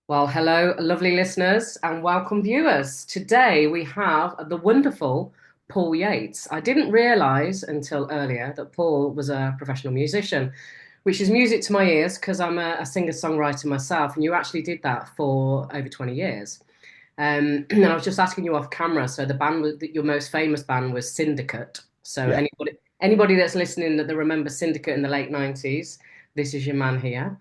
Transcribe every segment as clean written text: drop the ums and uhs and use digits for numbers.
Well, hello, lovely listeners, and welcome viewers. Today we have the wonderful Paul Yates. I didn't realize until earlier that Paul was a professional musician, which is music to my ears because I'm a singer-songwriter myself, and you actually did that for over 20 years. And I was just asking you off camera. So the band your most famous band was Syndicate. So Yeah. anybody that's listening that they remember Syndicate in the late 90s, this is your man here.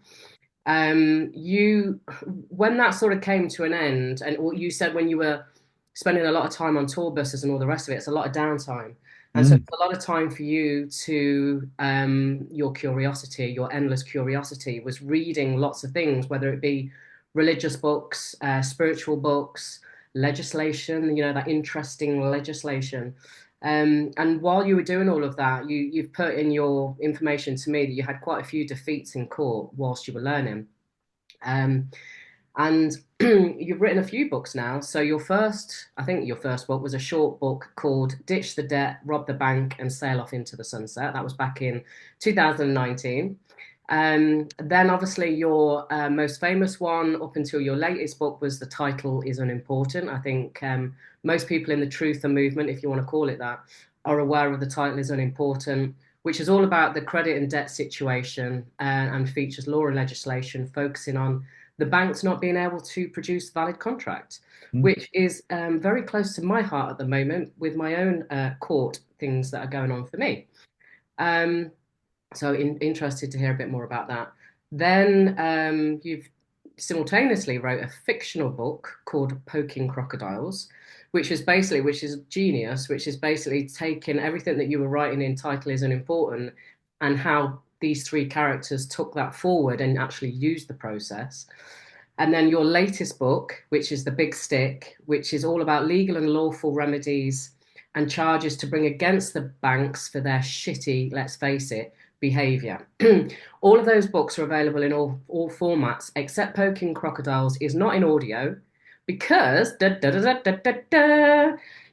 You when that sort of came to an end, and what you said when you were spending a lot of time on tour buses and all the rest of it, it's a lot of downtime. And so Mm. it's a lot of time for you to your curiosity, your endless curiosity was reading lots of things, whether it be religious books, spiritual books, legislation, that interesting legislation. And while you were doing all of that, you've put in your information to me that you had quite a few defeats in court whilst you were learning. Um, and you've written a few books now. So I think your first book was a short book called Ditch the Debt, Rob the Bank, and Sail Off into the Sunset. That was back in 2019. Then obviously your most famous one up until your latest book was The Title is Unimportant. I think most people in the truther movement, if you want to call it that, are aware of The Title is Unimportant, which is all about the credit and debt situation and features law and legislation focusing on the banks not being able to produce valid contracts, Mm. which is very close to my heart at the moment with my own court things that are going on for me. Um, Interested to hear a bit more about that. Then you've simultaneously wrote a fictional book called Poking Crocodiles, which is genius, which is basically taking everything that you were writing in Title Isn't Important and how these three characters took that forward and actually used the process. And then your latest book, which is The Big Stick, which is all about legal and lawful remedies and charges to bring against the banks for their shitty, let's face it, behavior. All of those books are available in all formats, except Poking Crocodiles is not in audio because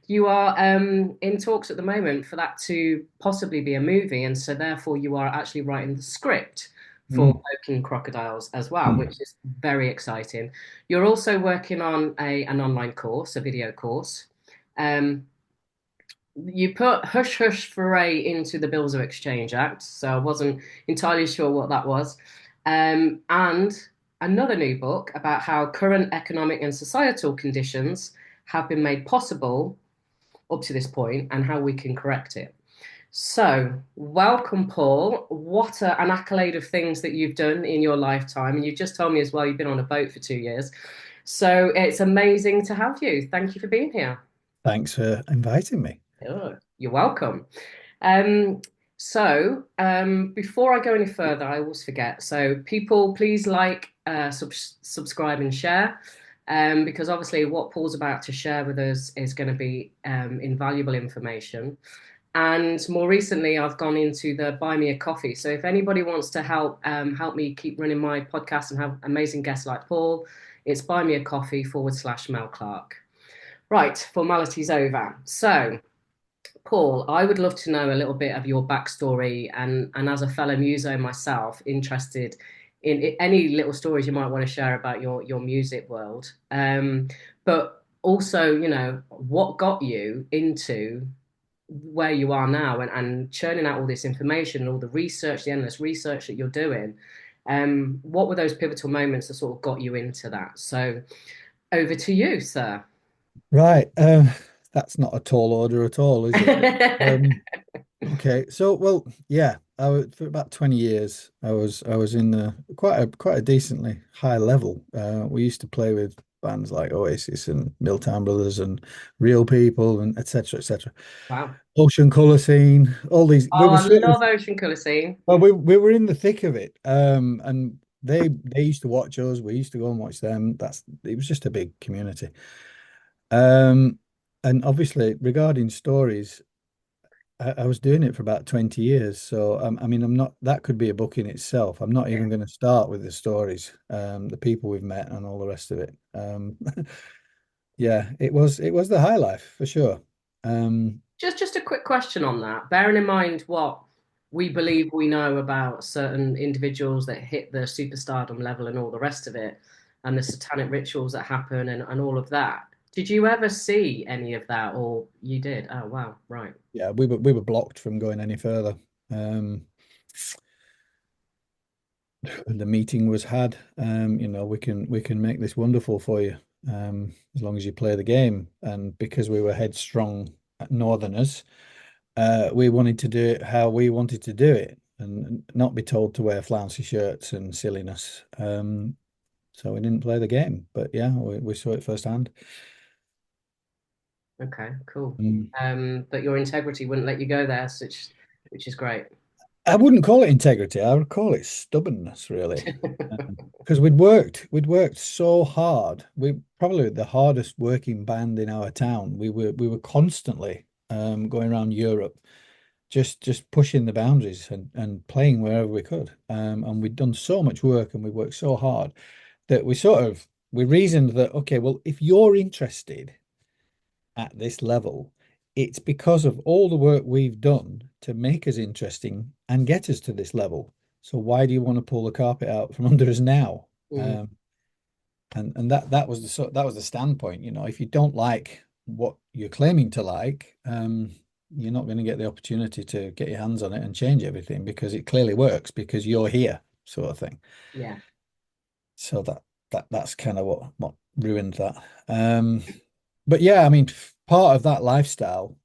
you are in talks at the moment for that to possibly be a movie. And so, therefore, you are actually writing the script for Mm. Poking Crocodiles as well, Mm. which is very exciting. You're also working on an online course, a video course. Um, you put Hush Hush Foray into the Bills of Exchange Act, so I wasn't entirely sure what that was. And another new book about how current economic and societal conditions have been made possible up to this point and how we can correct it. So, welcome, Paul. What an accolade of things that you've done in your lifetime. And you've just told me as well you've been on a boat for 2 years. So, it's amazing to have you. Thank you for being here. Thanks for inviting me. Oh, you're welcome. Um, Before I go any further, I always forget. So, people, please like, subscribe, and share, because obviously, what Paul's about to share with us is going to be invaluable information. And more recently, I've gone into the Buy Me a Coffee. So, if anybody wants to help me keep running my podcast and have amazing guests like Paul, it's Buy Me a Coffee / Mel Clark. Right, formalities over. So. Paul, I would love to know a little bit of your backstory and as a fellow muso myself, interested in any little stories you might want to share about your music world. But also, what got you into where you are now and churning out all this information and all the research, the endless research that you're doing. What were those pivotal moments that sort of got you into that? So over to you, sir. Right. That's not a tall order at all, is it? Um, okay. So, well, yeah, for about 20 years, I was in the quite a decently high level. We used to play with bands like Oasis and Milltown Brothers and Real People and etc. etc. Wow. Ocean Colour Scene, all these. We Oh, were I sort of love Ocean Colour Scene. Well, we were in the thick of it, and they used to watch us. We used to go and watch them. It was just a big community. Um, and obviously, regarding stories, I was doing it for about 20 years. So, I mean, I'm not. That could be a book in itself. I'm not even going to start with the stories, the people we've met, and all the rest of it. Yeah, it was the high life for sure. Um, Just a quick question on that. Bearing in mind what we believe we know about certain individuals that hit the superstardom level and all the rest of it, and the satanic rituals that happen and all of that. Did you ever see any of that, or you did? Oh, wow, right. Yeah, we were blocked from going any further. Um, the meeting was had. We can make this wonderful for you, as long as you play the game. And because we were headstrong Northerners, we wanted to do it how we wanted to do it, and not be told to wear flouncy shirts and silliness. So we didn't play the game, but yeah, we saw it firsthand. Okay, cool. Mm. But your integrity wouldn't let you go there, which is great. I wouldn't call it integrity. I would call it stubbornness, really. Because we'd worked so hard. We probably the hardest working band in our town. We were constantly going around Europe, just pushing the boundaries and playing wherever we could. And we'd done so much work and we worked so hard that we reasoned that, okay, well, if you're interested at this level, it's because of all the work we've done to make us interesting and get us to this level. So why do you want to pull the carpet out from under us now? Mm, Um, and that was the standpoint. If you don't like what you're claiming to like, you're not going to get the opportunity to get your hands on it and change everything because it clearly works because you're here, sort of thing. yeah. So that's kind of what ruined that. But yeah, I mean, part of that lifestyle,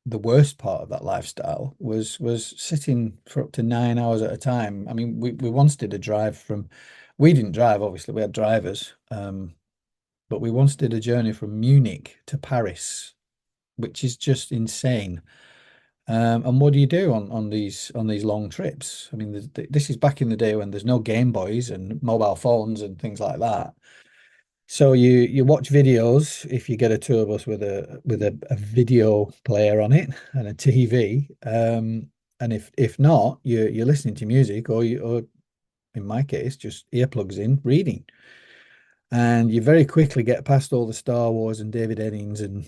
the worst part of that lifestyle was sitting for up to 9 hours at a time. I mean, we once did a drive from, we didn't drive, obviously, we had drivers, but we once did a journey from Munich to Paris, which is just insane. And what do you do on these long trips? I mean, this is back in the day when there's no Game Boys and mobile phones and things like that. So you watch videos if you get a tour bus with a video player on it and a TV. And if not, you're listening to music or in my case, just earplugs in, reading. And you very quickly get past all the Star Wars and David Eddings and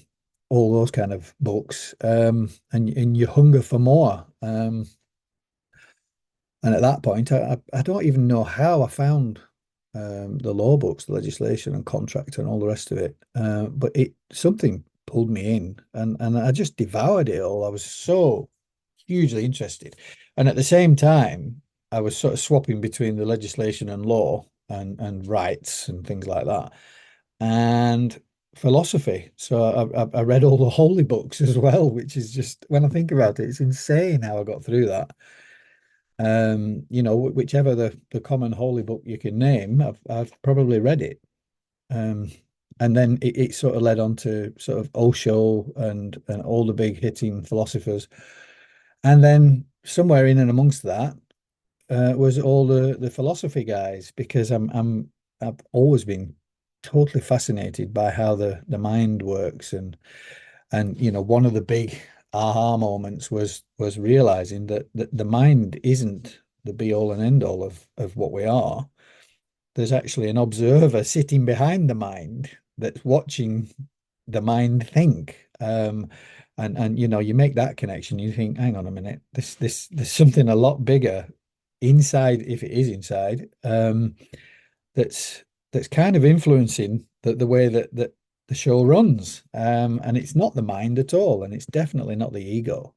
all those kind of books. And you hunger for more. And at that point, I don't even know how I found the law books, the legislation and contract and all the rest of it. But it something pulled me in and I just devoured it all. I was so hugely interested. And at the same time, I was sort of swapping between the legislation and law and rights and things like that. And philosophy. So I read all the holy books as well, which is just, when I think about it, it's insane how I got through that. Whichever the common holy book you can name, I've probably read it. Um, and then it sort of led on to sort of Osho and all the big hitting philosophers. And then somewhere in and amongst that was all the philosophy guys, because I've always been totally fascinated by how the mind works. And one of the big aha moments was realizing that the mind isn't the be all and end all of what we are. There's actually an observer sitting behind the mind that's watching the mind think. And you make that connection, you think, hang on a minute, this there's something a lot bigger inside, if it is inside, that's that's kind of influencing the way that the show runs. And it's not the mind at all, and it's definitely not the ego.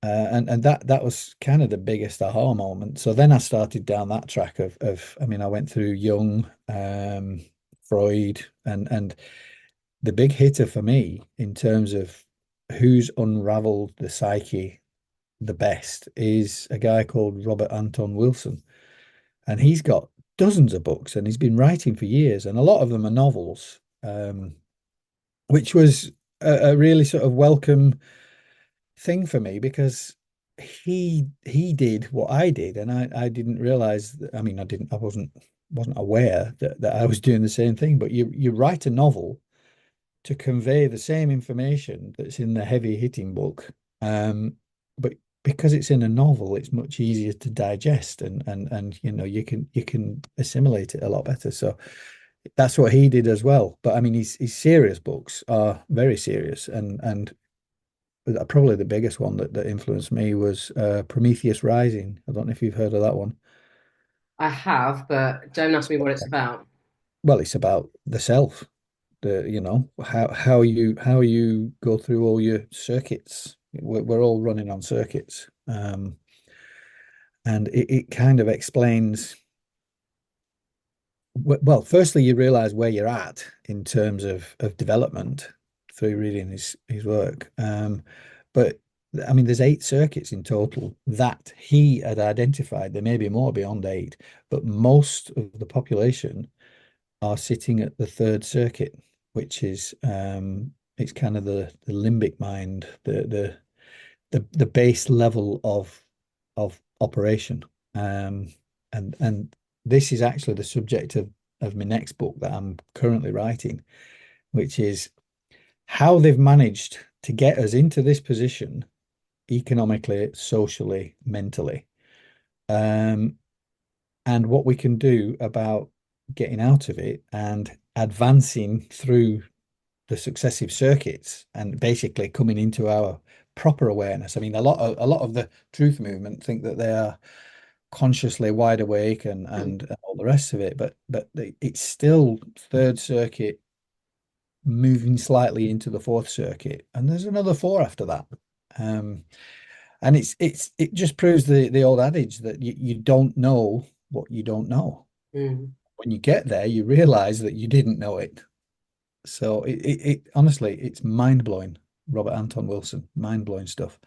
And that was kind of the biggest aha moment. So then I started down that track I mean, I went through Jung, Freud, and the big hitter for me in terms of who's unraveled the psyche the best is a guy called Robert Anton Wilson. And he's got dozens of books and he's been writing for years, and a lot of them are novels, which was a really sort of welcome thing for me because he did what I did, and I didn't realize that, I mean, I wasn't aware that I was doing the same thing. But you write a novel to convey the same information that's in the heavy hitting book. But because it's in a novel, it's much easier to digest, and you can assimilate it a lot better. So that's what he did as well. But I mean, his serious books are very serious, and probably the biggest one that influenced me was Prometheus Rising. I don't know if you've heard of that one. I have, but don't ask me what it's about. well, it's about the self, how you go through all your circuits. We're all running on circuits, and it kind of explains. Well, firstly, you realize where you're at in terms of development through reading his work. But I mean, there's 8 circuits in total that he had identified. There may be more beyond 8, but most of the population are sitting at the third circuit, which is it's kind of the limbic mind, the base level of operation. Um, and this is actually the subject of my next book that I'm currently writing, which is how they've managed to get us into this position economically, socially, mentally, um, and what we can do about getting out of it and advancing through the successive circuits and basically coming into our proper awareness. I mean, a lot of the truth movement think that they are consciously wide awake and all the rest of it, but it's still third circuit moving slightly into the fourth circuit, and there's another four after that. Um, and it just proves the old adage that you don't know what you don't know. Mm. When you get there, you realize that you didn't know it. So it honestly, it's mind blowing. Robert Anton Wilson, mind blowing stuff.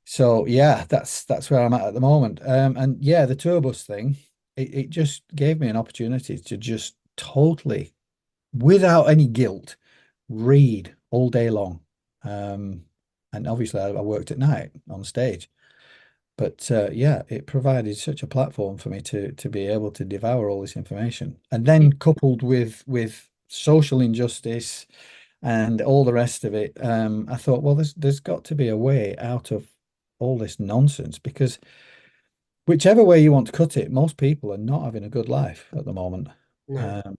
So yeah, that's where I'm at the moment. And yeah, the tour bus thing, it just gave me an opportunity to just totally, without any guilt, read all day long. Um, and obviously I worked at night on stage. But yeah, it provided such a platform for me to be able to devour all this information. And then coupled with social injustice and all the rest of it, I thought, well, there's got to be a way out of all this nonsense because whichever way you want to cut it, most people are not having a good life at the moment. No. Um,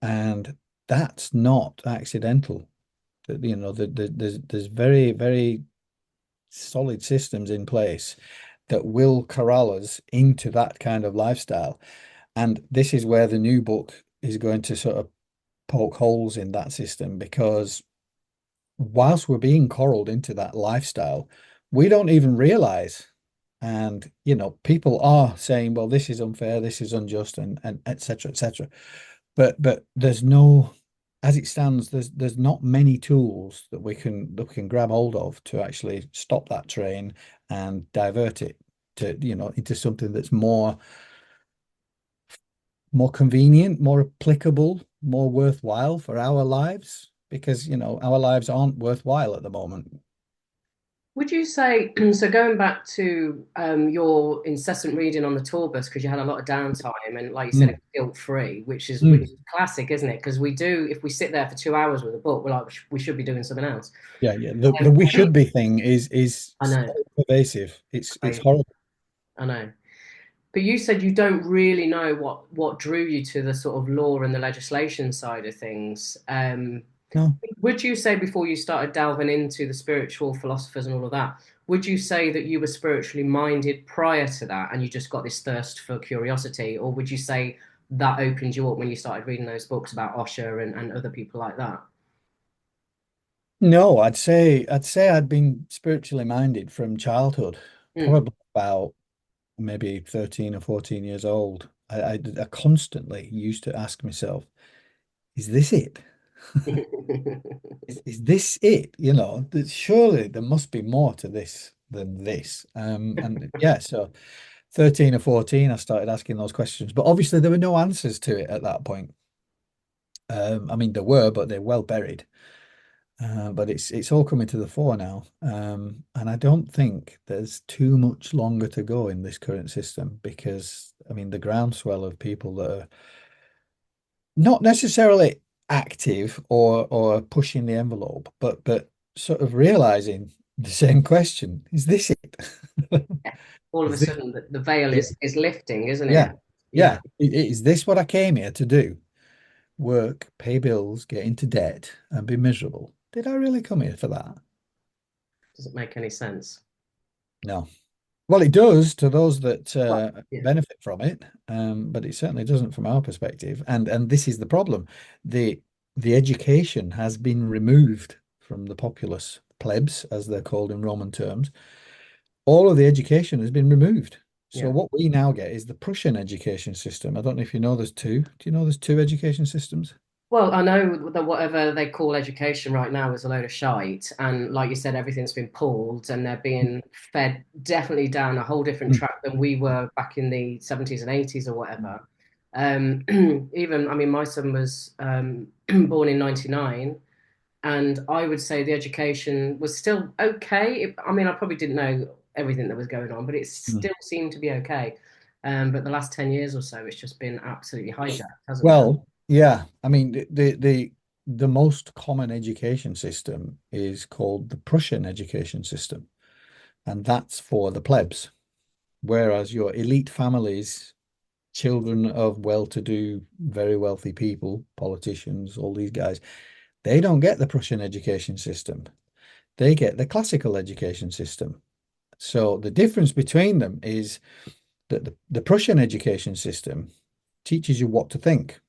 and that's not accidental. There's very, very solid systems in place that will corral us into that kind of lifestyle. And this is where the new book is going to sort of poke holes in that system because whilst we're being corralled into that lifestyle, we don't even realize. And people are saying, well, this is unfair, this is unjust, and et cetera, et cetera. But there's no, as it stands, there's not many tools that we can grab hold of to actually stop that train and divert it to, into something that's more convenient, more applicable, more worthwhile for our lives, because our lives aren't worthwhile at the moment. Would you say, so going back to your incessant reading on the tour bus, because you had a lot of downtime and like you said, Mm, it's guilt-free, which is mm. classic, isn't it? Because we do, if we sit there for 2 hours with a book, we're like, we should be doing something else. Yeah, yeah. The Um, we should be thing is I know, so pervasive. It's crazy. horrible. I know. But you said you don't really know what drew you to the sort of law and the legislation side of things. No. Would you say before you started delving into the spiritual philosophers and all of that, would you say that you were spiritually minded prior to that and you just got this thirst for curiosity? Or would you say that opened you up when you started reading those books about Osho and other people like that? No, I'd say I'd been spiritually minded from childhood, Mm. probably about maybe 13 or 14 years old. I constantly used to ask myself, is this it? Is this it? Surely there must be more to this than this. And yeah, so 13 or 14, I started asking those questions, but obviously there were no answers to it at that point. I mean, there were, but they're well buried. But it's all coming to the fore now. And I don't think there's too much longer to go in this current system because, I mean, the groundswell of people that are not necessarily active or pushing the envelope, but sort of realizing the same question, is this it? All of a Is this, sudden, the veil yeah, is lifting, isn't it? yeah, Yeah. yeah. Is this what I came here to do? Work, pay bills, get into debt, and be miserable. Did I really come here for that? Doesn't make any sense. No. Well, it does to those that Well, yeah, benefit from it, but it certainly doesn't from our perspective. And this is the problem. The the education has been removed from the populace, plebs, as they're called in Roman terms. All of the education has been removed. So yeah. what we now get is the Prussian education system. I don't know if you know there's two. Do you know there's two education systems? Well, I know that whatever they call education right now is a load of shite. And like you said, everything's been pulled and they're being fed definitely down a whole different Mm. track than we were back in the 70s and 80s or whatever. Even, I mean, my son was born in 99, and I would say the education was still okay. I mean, I probably didn't know everything that was going on, but it Mm. still seemed to be okay. But the last 10 years or so, it's just been absolutely hijacked, hasn't it? Well, yeah. I mean, the most common education system is called the Prussian education system, and that's for the plebs. Whereas your elite families, children of well-to-do, very wealthy people, politicians, all these guys, they don't get the Prussian education system. They get the classical education system. So the difference between them is that the Prussian education system teaches you what to think,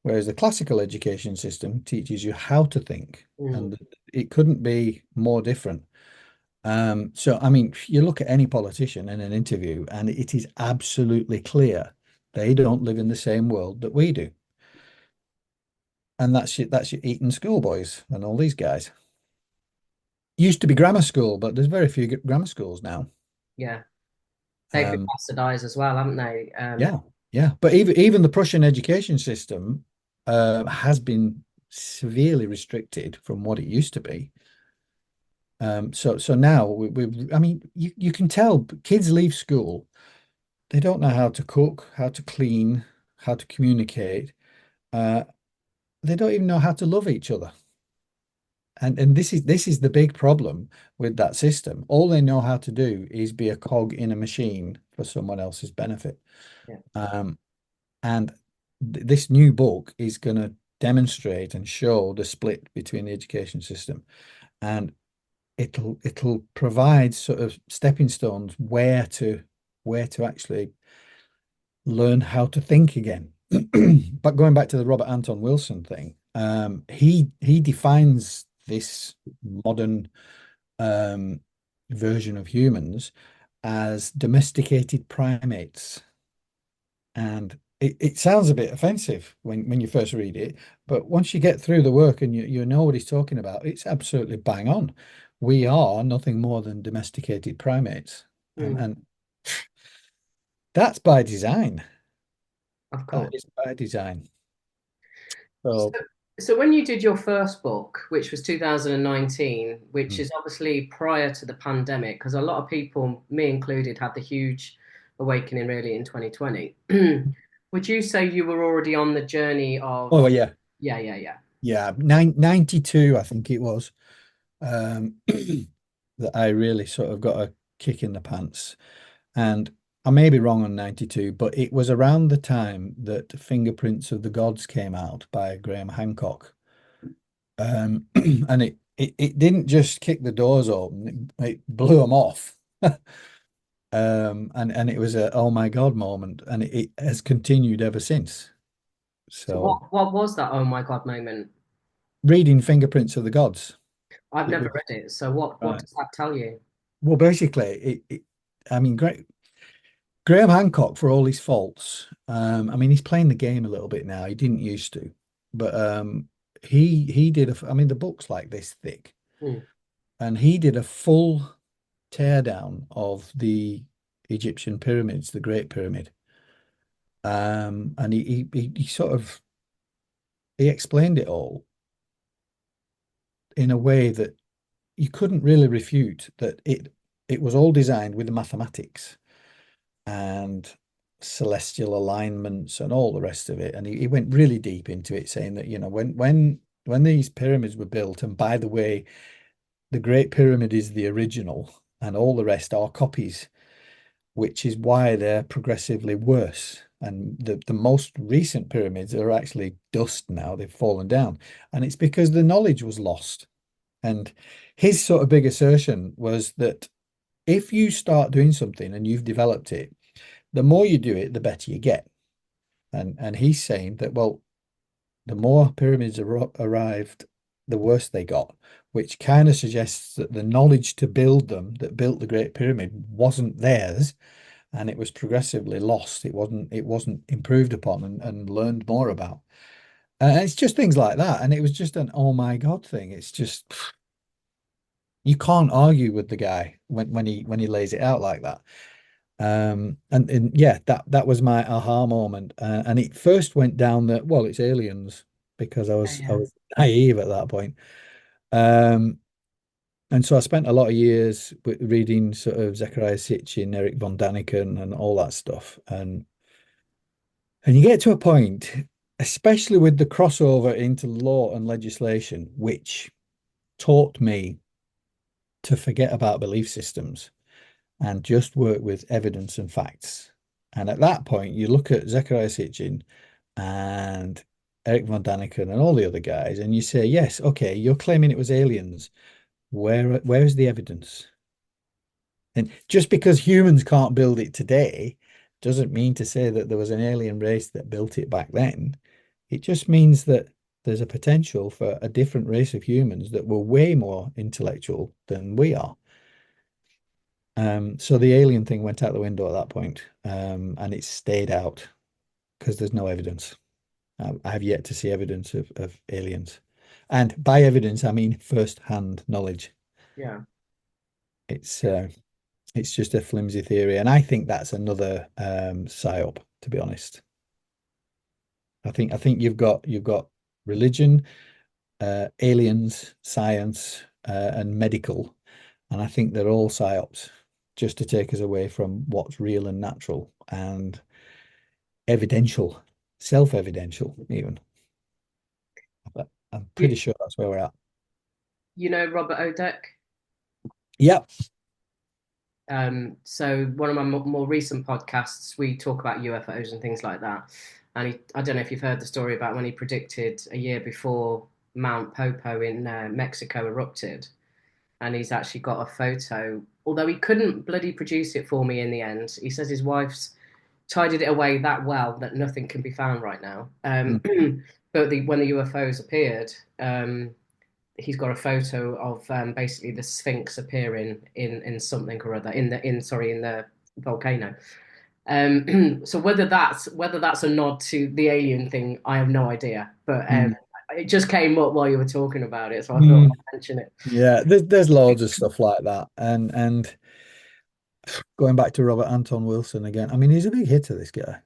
whereas the classical education system teaches you how to think. Mm, And it couldn't be more different. So, I mean, you look at any politician in an interview, and it is absolutely clear they don't live in the same world that we do. And that's your Eton schoolboys and all these guys. Used to be grammar school, but there's very few grammar schools now. yeah. They've been Um, bastardized as well, haven't they? yeah, yeah. But even the Prussian education system has been severely restricted from what it used to be. So now I mean, you can tell kids leave school. They don't know how to cook, how to clean, how to communicate. Uh, they don't even know how to love each other. And this is the big problem with that system. All they know how to do is be a cog in a machine for someone else's benefit. Yeah. Um, and this new book is going to demonstrate and show the split between the education system, and it'll provide sort of stepping stones where to actually learn how to think again. But going back to the Robert Anton Wilson thing, he defines this modern um, version of humans as domesticated primates. And it sounds a bit offensive when you first read it, but once you get through the work and you know what he's talking about, it's absolutely bang on. We are nothing more than domesticated primates. And Mm, that's by design. of That course. is by design. So, So, so when you did your first book, which was 2019, which mm. is obviously prior to the pandemic, because a lot of people, me included, had the huge awakening really in 2020. Would you say you were already on the journey of, Oh yeah. yeah, yeah, yeah. Yeah. 92, I think it was, um, that I really sort of got a kick in the pants. And I may be wrong on 92, but it was around the time that Fingerprints of the Gods came out by Graham Hancock. And it didn't just kick the doors open, it blew them off. And it was a oh my God moment, and it has continued ever since. So So what was that oh my God moment? reading Fingerprints of the Gods, I've it never was read it. So what right. does that tell you? Well, basically, I mean, Graham Hancock, for all his faults, I mean, he's playing the game a little bit now. He didn't used to, but he did I mean, the book's like this thick, Hmm, and he did a full teardown of the Egyptian pyramids, the Great Pyramid. And he sort of he explained it all in a way that you couldn't really refute that it was all designed with the mathematics and celestial alignments and all the rest of it. And he went really deep into it, saying that, when these pyramids were built, and by the way, the Great Pyramid is the original and all the rest are copies, which is why they're progressively worse. And the most recent pyramids are actually dust now, they've fallen down. And it's because the knowledge was lost. And his sort of big assertion was that if you start doing something and you've developed it, the more you do it, the better you get. And he's saying that, well, the more pyramids arrived, the worse they got, which kind of suggests that the knowledge to build them that built the Great Pyramid wasn't theirs, and it was progressively lost. It wasn't improved upon and learned more about. And it's just things like that. And it was just an oh my God thing. It's just you can't argue with the guy when he lays it out like that. And yeah, that was my aha moment. And it first went down that, well, it's aliens because I Yeah, was I yeah, was naive at that point. Um, and so I spent a lot of years reading sort of Zecharia Sitchin, Eric von Daniken, and all that stuff. And you get to a point, especially with the crossover into law and legislation, which taught me to forget about belief systems and just work with evidence and facts. And at that point, you look at Zecharia Sitchin and Eric von Daniken and all the other guys, and you say, yes, okay, you're claiming it was aliens. Where's the evidence? And just because humans can't build it today doesn't mean to say that there was an alien race that built it back then. It just means that there's a potential for a different race of humans that were way more intellectual than we are. So the alien thing went out the window at that point, and it stayed out because there's no evidence. I have yet to see evidence of aliens. And by evidence, I mean first-hand knowledge. yeah. It's uh, it's just a flimsy theory, and I think that's another psyop, to be honest. I think you've got religion, aliens, science, and medical, and I think they're all psyops just to take us away from what's real and natural and evidential, self-evidential even. But I'm You, pretty sure that's where we're at. you know Robert Odek? Yep. So one of my more recent podcasts, we talk about UFOs and things like that. And I don't know if you've heard the story about when he predicted a year before Mount Popo in Mexico erupted. And he's actually got a photo, although he couldn't bloody produce it for me in the end. He says his wife's tidied it away that well that nothing can be found right now. Mm, But when the UFOs appeared, he's got a photo of basically the Sphinx appearing in something or other in the volcano. So whether that's a nod to the alien thing, I have no idea. But mm, it just came up while you were talking about it, so I thought mm. I'd mention it. Yeah, there's loads of stuff like that. And going back to Robert Anton Wilson again, I mean, he's a big hitter, this guy.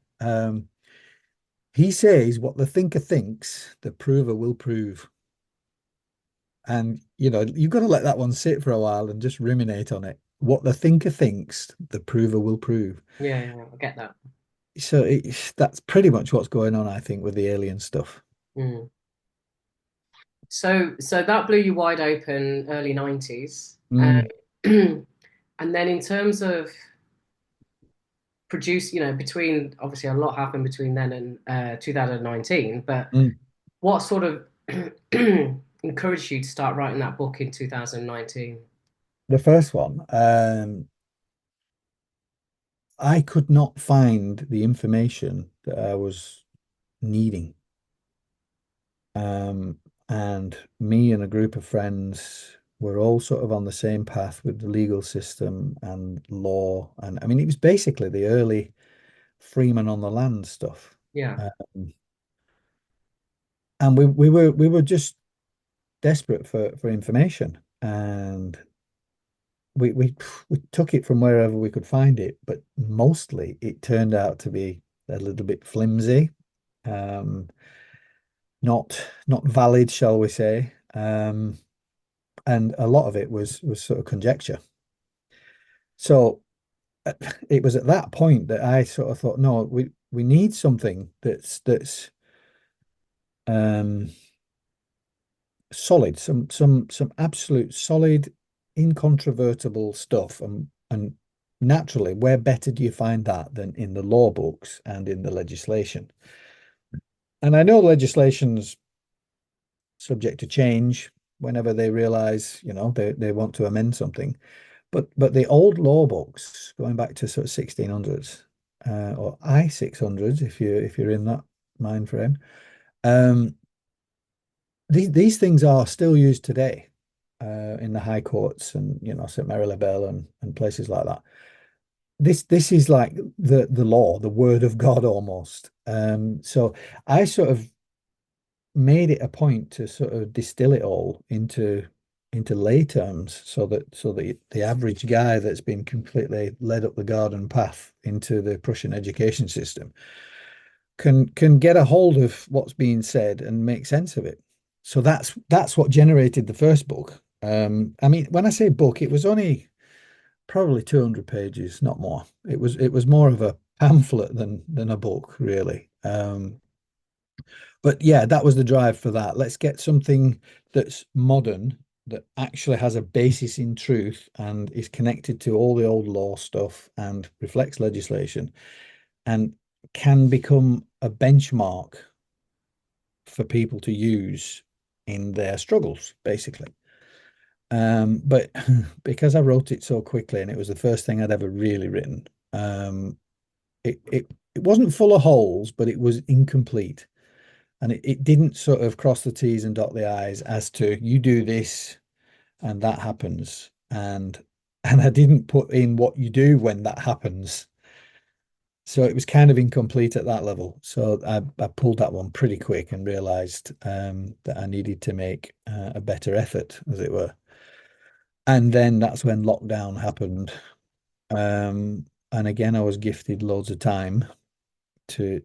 He says what the thinker thinks, the prover will prove. And, you've got to let that one sit for a while and just ruminate on it. What the thinker thinks, the prover will prove. Yeah, yeah, I get that. So that's pretty much what's going on, I think, with the alien stuff. Mm. So that blew you wide open early 90s. Mm, And then in terms of between obviously a lot happened between then and 2019, but mm. what sort of encouraged you to start writing that book in 2019? The first one, I could not find the information that I was needing. Um, and me and a group of friends were all sort of on the same path with the legal system and law. And I mean, it was basically the early Freeman on the land stuff. Yeah, And we were just desperate for information. And we took it from wherever we could find it, but mostly it turned out to be a little bit flimsy. Um, not valid, shall we say. And a lot of it was sort of conjecture. So it was at that point that I sort of thought, no, we need something that's um solid, some absolute solid, incontrovertible stuff. And naturally, where better do you find that than in the law books and in the legislation? And I know legislation's subject to change whenever they realize, they want to amend something. But the old law books going back to sort of 1600s or I 600s if you're in that mind frame, um, these things are still used today in the high courts and St. Marylebone and places like that. This is like the law, the word of God almost. So I sort of made it a point to sort of distill it all into lay terms so that the average guy that's been completely led up the garden path into the Prussian education system can get a hold of what's being said and make sense of it. So that's what generated the first book. I mean, when I say book, it was only probably 200 pages, not more. It was more of a pamphlet than a book, really. But yeah, that was the drive for that. Let's get something that's modern, that actually has a basis in truth and is connected to all the old law stuff and reflects legislation and can become a benchmark for people to use in their struggles, basically. But because I wrote it so quickly and it was the first thing I'd ever really written, it wasn't full of holes, but it was incomplete. And it didn't sort of cross the T's and dot the I's as to you do this and that happens. And I didn't put in what you do when that happens. So it was kind of incomplete at that level. So I pulled that one pretty quick and realized that I needed to make a better effort, as it were. And then that's when lockdown happened. And again, I was gifted loads of time to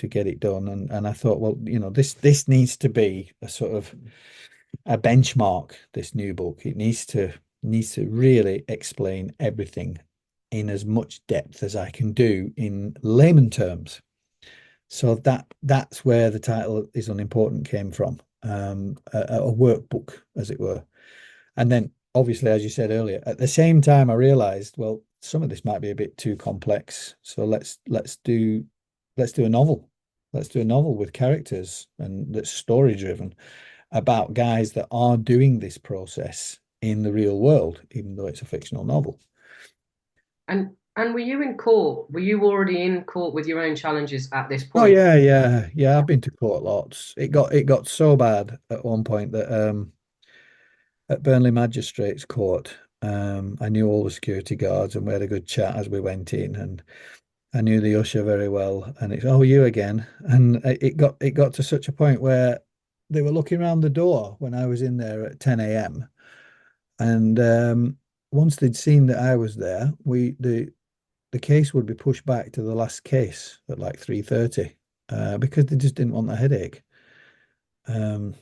get it done. And I thought, well, this needs to be a sort of a benchmark, this new book. It needs to really explain everything in as much depth as I can do in layman terms. So that's where the title is unimportant came from, a workbook, as it were. And then, obviously, as you said earlier, at the same time, I realized, well, some of this might be a bit too complex. So let's do a novel. Let's do a novel with characters and that's story driven about guys that are doing this process in the real world, even though it's a fictional novel. And were you in court? Were you already in court with your own challenges at this Oh point? yeah, yeah, yeah. I've been to court lots. It got so bad at one point that at Burnley Magistrates Court, I knew all the security guards and we had a good chat as we went in, and I knew the usher very well. And it's, oh, you again. And it got to such a point where they were looking around the door when I was in there at 10 a.m. And once they'd seen that I was there, the case would be pushed back to the last case at like 3:30 because they just didn't want the headache. Um,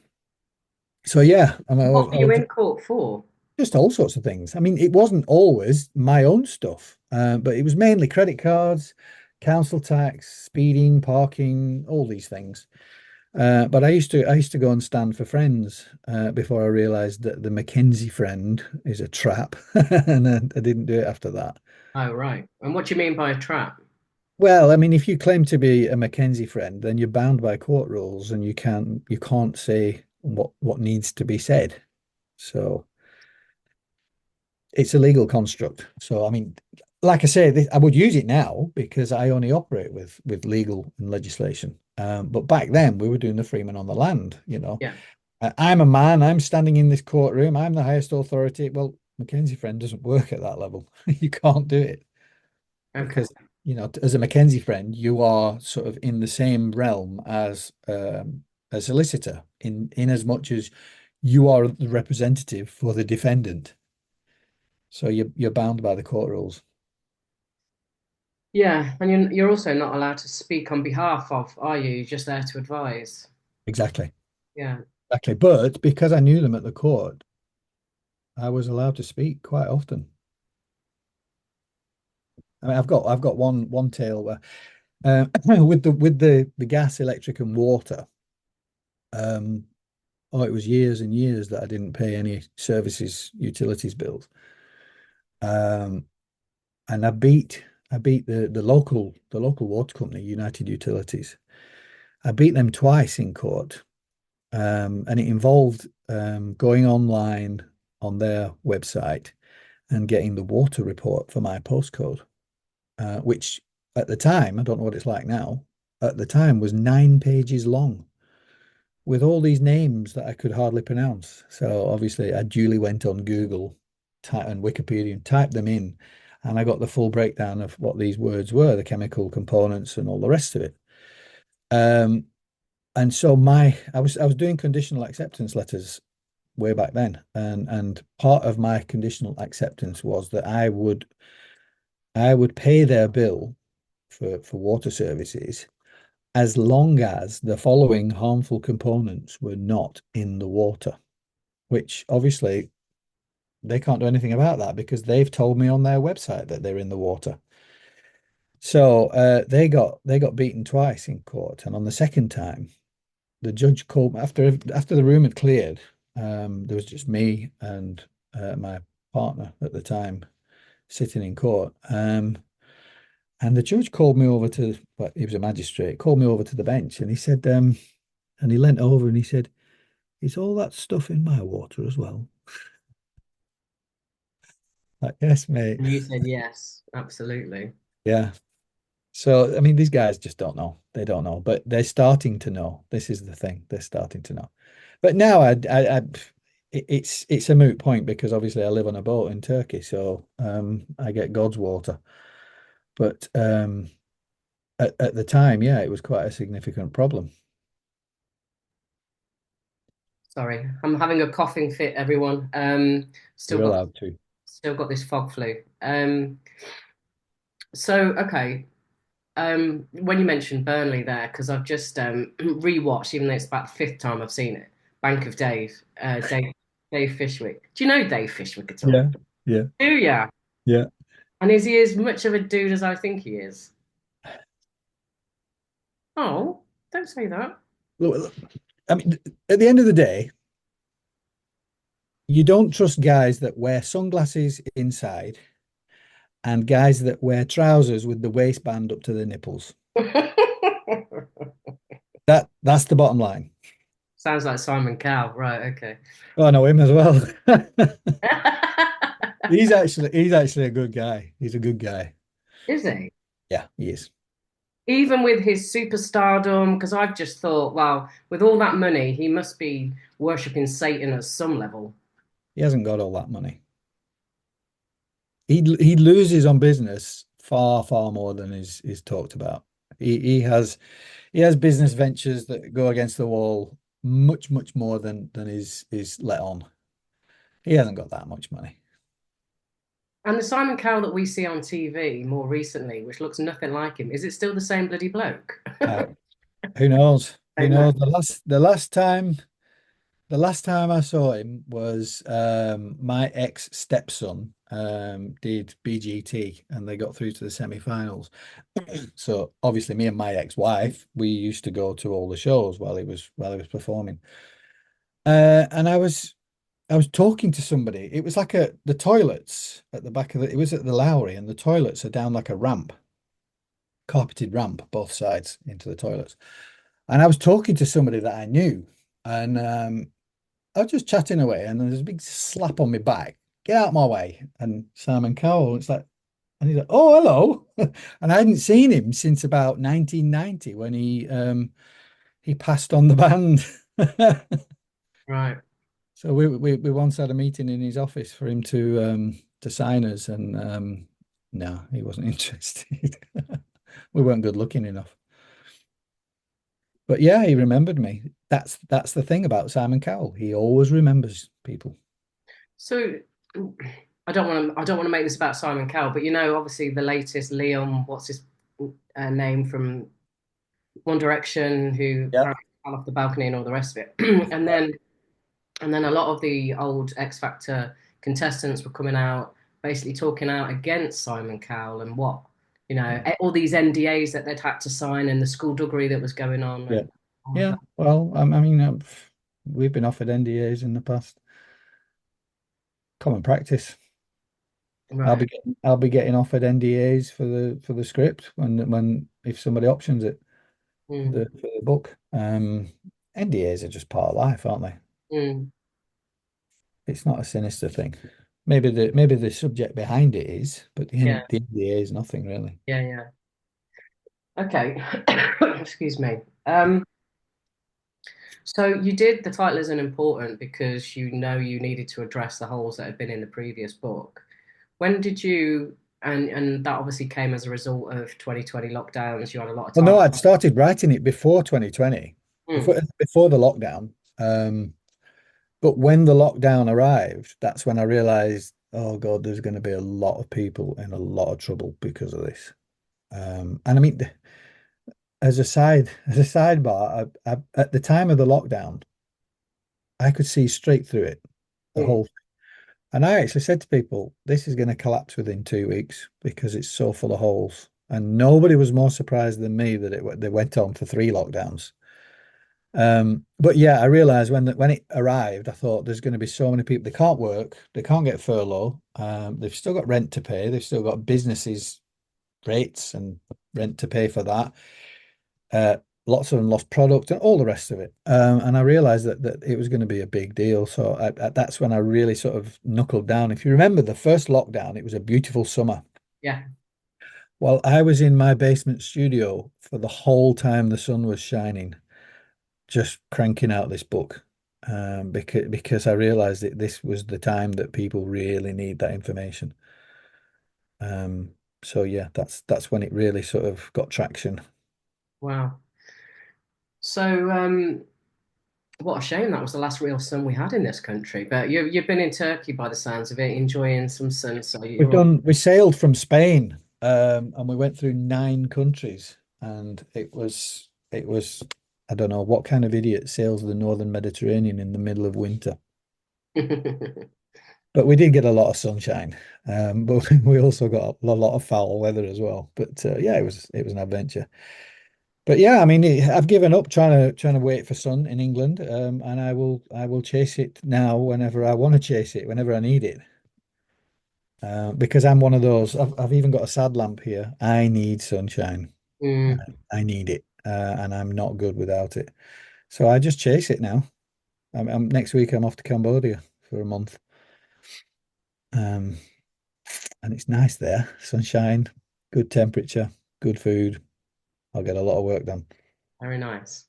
so yeah, I mean, What were I you was in court for? just all sorts of things. I mean, it wasn't always my own stuff, but it was mainly credit cards, council tax, speeding, parking, all these things. But I used to go and stand for friends before I realised that the Mackenzie friend is a trap, and I didn't do it after that. Oh, right. And what do you mean by a trap? Well, I mean, if you claim to be a Mackenzie friend, then you're bound by court rules, and you can't say what needs to be said. So it's a legal construct. So I mean, like I say, I would use it now because I only operate with legal and legislation. But back then, we were doing the freeman on the land. Yeah. I'm a man. I'm standing in this courtroom. I'm the highest authority. Well, Mackenzie friend doesn't work at that level. You can't do it Okay. because as a Mackenzie friend, you are sort of in the same realm as a solicitor in as much as you are the representative for the defendant. So you're bound by the court rules. Yeah. And you're also not allowed to speak on behalf of, are you? You're just there to advise. Exactly. Yeah. Exactly. But because I knew them at the court, I was allowed to speak quite often. I mean, I've got one tale where with the gas, electric, and water. Um, it was years and years that I didn't pay any services, utilities bills. Um, and I beat the local water company, United Utilities. I beat them twice in court. And it involved going online on their website and getting the water report for my postcode, which at the time, I don't know what it's like now, at the time was 9 pages long with all these names that I could hardly pronounce. So obviously, I duly went on Google and Wikipedia and typed them in, and I got the full breakdown of what these words were, the chemical components, and all the rest of it. Um, and so I was doing conditional acceptance letters way back then, and part of my conditional acceptance was that I would pay their bill for water services as long as the following harmful components were not in the water, which obviously they can't do anything about that because they've told me on their website that they're in the water. So they got beaten twice in court, and on the second time, the judge called after the room had cleared. There was just me and my partner at the time sitting in court. And the judge called me over to, well, he was a magistrate, called me over to the bench, and he said, and he leant over and he said, "Is all that stuff in my water as well?" Like, yes, mate. And you said yes, absolutely. Yeah. So, I mean, these guys just don't know. They don't know, but they're starting to know. This is the thing. They're starting to know. But now it's a moot point because obviously I live on a boat in Turkey, so I get God's water. But at the time, yeah, it was quite a significant problem. Sorry, I'm having a coughing fit, everyone. Still You're got allowed to. still got this fog flu. So okay. When you mentioned Burnley there, because I've just rewatched, even though it's about the fifth time I've seen it, Bank of Dave, Dave Fishwick. Do you know Dave Fishwick at all? Yeah, yeah, Do ya? yeah. And is he as much of a dude as I think he is? Oh, don't say that. Look, I mean, at the end of the day, you don't trust guys that wear sunglasses inside and guys that wear trousers with the waistband up to the nipples. That's the bottom line. Sounds like Simon Cowell. Right, okay. Oh, I know him as well. He's actually a good guy. He's a good guy. Is he? Yeah, he is. Even with his superstardom, because I've just thought, wow, with all that money, he must be worshipping Satan at some level. He hasn't got all that money. He loses on business far, far more than is talked about. He has business ventures that go against the wall much, much more than is let on. He hasn't got that much money. And the Simon Cowell that we see on TV more recently, which looks nothing like him, is it still the same bloody bloke? Uh, who knows? Who Don't know. knows? The last time I saw him was my ex stepson did BGT and they got through to the semi-finals. So obviously me and my ex-wife, we used to go to all the shows while he was performing. And I was talking to somebody. It was like the toilets at the back of it was at the Lowry, and the toilets are down like a ramp, carpeted ramp, both sides into the toilets. And I was talking to somebody that I knew, and I was just chatting away, and there's a big slap on my back. Get out of my way. And Simon Cowell, it's like, and he's like, "Oh, hello." And I hadn't seen him since about 1990 when he passed on the band. Right. So we once had a meeting in his office for him to sign us, and no, he wasn't interested. We weren't good looking enough. But yeah, he remembered me. That's the thing about Simon Cowell. He always remembers people. So I don't want to make this about Simon Cowell, but obviously the latest Liam, what's his name from One Direction, who Yeah. apparently fell off the balcony and all the rest of it. And then a lot of the old X Factor contestants were coming out, basically talking out against Simon Cowell and all these NDAs that they'd had to sign and the skullduggery that was going on Yeah. and all of Yeah. that. Well, I mean, we've been offered NDAs in the past. Common practice. Right. I'll be getting offered NDAs for the script when if somebody options it Mm, for the book. NDAs are just part of life, aren't they? mm. It's not a sinister thing. maybe the subject behind it is, but Yeah, the NDA is nothing really. yeah, yeah. Okay. Excuse me. So you did the title isn't important because you know you needed to address the holes that had been in the previous book. When did you and that obviously came as a result of 2020 lockdowns. You had a lot of Well, no, time. I'd started writing it before 2020, Mm, before the lockdown. But when the lockdown arrived, that's when I realized, oh God, there's going to be a lot of people in a lot of trouble because of this. And I mean, as a sidebar, at the time of the lockdown, I could see straight through it, the mm, whole. And I actually said to people, this is going to collapse within 2 weeks because it's so full of holes. And nobody was more surprised than me that they went on for 3 lockdowns. But yeah, I realized when it arrived, I thought there's going to be so many people they can't work, they can't get furlough, they've still got rent to pay, they've still got businesses rates and rent to pay for that. Uh, Lots of them lost product and all the rest of it. And I realized that it was going to be a big deal. So that's when I really sort of knuckled down. If you remember the first lockdown, it was a beautiful summer. yeah. Well, I was in my basement studio for the whole time the sun was shining, just cranking out this book. Because I realized that this was the time that people really need that information. Um, so yeah, that's when it really sort of got traction. Wow. So what a shame that was the last real sun we had in this country. But you've been in Turkey by the sounds of it, enjoying some sun. So you're all We sailed from Spain, and we went through 9 countries, and it was I don't know what kind of idiot sails the Northern Mediterranean in the middle of winter. But we did get a lot of sunshine, but we also got a lot of foul weather as well. But yeah, it was an adventure. But yeah, I mean, I've given up trying to wait for sun in England, and I will chase it now whenever I want to chase it, whenever I need it. Because I'm one of those. I've even got a sad lamp here. I need sunshine. Mm, I need it, and I'm not good without it. So I just chase it now. Next week I'm off to Cambodia for a month, um, and it's nice there. Sunshine, good temperature, good food. I'll get a lot of work done. very nice.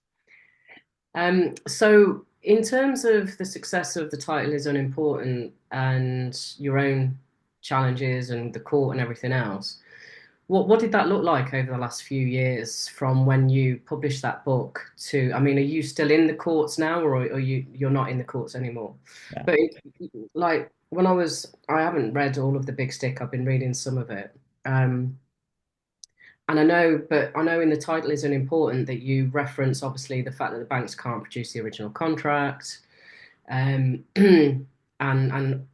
So in terms of the success of the title is unimportant and your own challenges and the court and everything else, what did that look like over the last few years from when you published that book to, I mean, are you still in the courts now or are you're not in the courts anymore? Yeah, But like I haven't read all of the Big Stick, I've been reading some of it. Um, and I know in the title is an important that you reference obviously the fact that the banks can't produce the original contract, and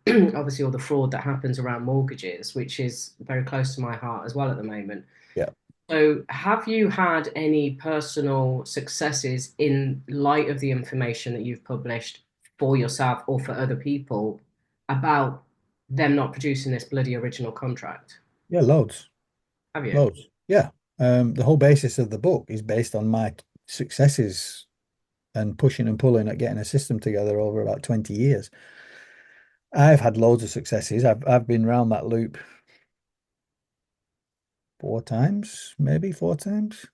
obviously all the fraud that happens around mortgages, which is very close to my heart as well at the moment. yeah, So, have you had any personal successes in light of the information that you've published for yourself or for other people about them not producing this bloody original contract? yeah. Loads, Have you? loads. Yeah. The whole basis of the book is based on my successes and pushing and pulling at getting a system together over about 20 years. I've had loads of successes. I've been around that loop 4 times, maybe 4 times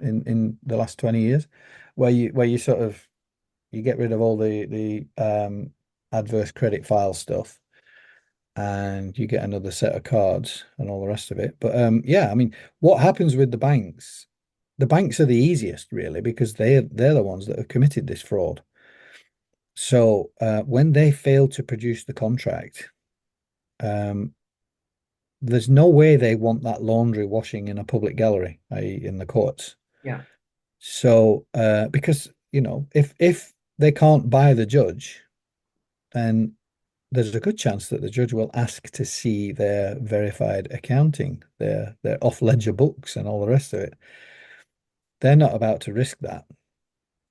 in the last 20 years, where you sort of you get rid of all the adverse credit file stuff and you get another set of cards and all the rest of it. But yeah, I mean, what happens with the banks? The banks are the easiest really because they're the ones that have committed this fraud. So when they fail to produce the contract, um, there's no way they want that laundry washing in a public gallery, i.e., in the courts. Yeah. So, because if they can't buy the judge, then there's a good chance that the judge will ask to see their verified accounting, their off-ledger books, and all the rest of it. They're not about to risk that.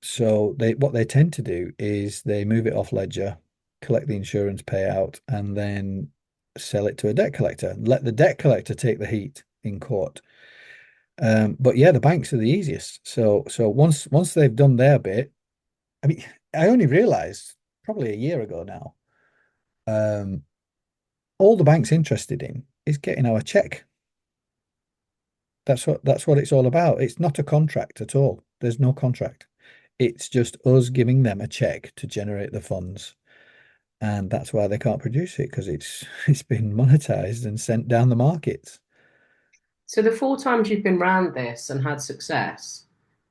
So what they tend to do is they move it off ledger, collect the insurance payout, and then sell it to a debt collector. Let the debt collector take the heat in court. But yeah, the banks are the easiest. So once they've done their bit, I mean, I only realized probably a year ago now, um, all the bank's interested in is getting our check. That's what it's all about. It's not a contract at all. There's no contract. It's just us giving them a check to generate the funds. And that's why they can't produce it because it's been monetized and sent down the markets. So the 4 times you've been round this and had success,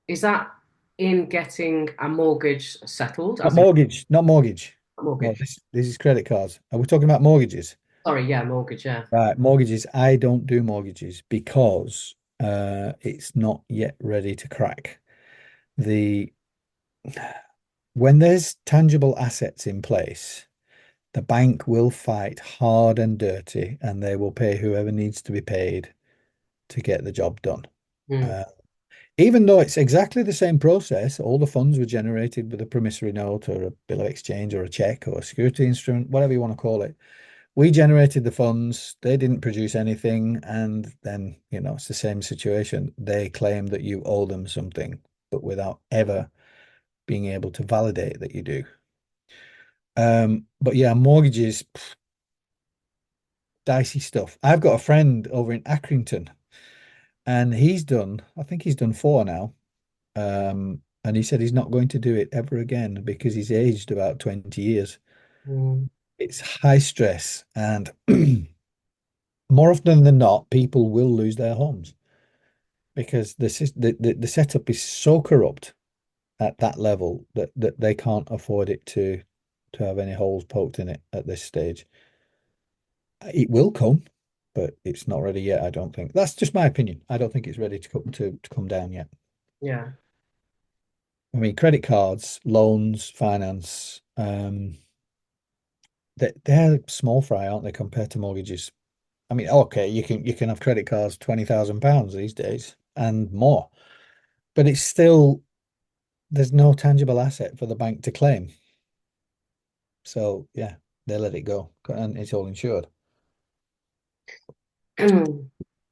is that in getting a mortgage settled, Not as in mortgage, not mortgage. a No, mortgage? this is credit cards. Are we talking about mortgages? Sorry, yeah, mortgage, yeah. Right, mortgages. I don't do mortgages because it's not yet ready to crack. The When there's tangible assets in place, the bank will fight hard and dirty, and they will pay whoever needs to be paid to get the job done. Mm, Uh, Even though it's exactly the same process, all the funds were generated with a promissory note or a bill of exchange or a check or a security instrument, whatever you want to call it. We generated the funds, they didn't produce anything, and then, it's the same situation. They claim that you owe them something, but without ever being able to validate that you do. But yeah, mortgages, dicey stuff. I've got a friend over in Accrington, and I think he's done four now. And he said he's not going to do it ever again because he's aged about 20 years. mm, It's high stress, and more often than not, people will lose their homes because the setup is so corrupt at that level that they can't afford it to have any holes poked in it at this stage. It will come, but it's not ready yet, I don't think. That's just my opinion. I don't think it's ready to come down yet. yeah. I mean, credit cards, loans, finance, they're small fry, aren't they, compared to mortgages? I mean, okay, you can have credit cards £20,000 these days and more, but it's still there's no tangible asset for the bank to claim. So yeah, they let it go, and it's all insured.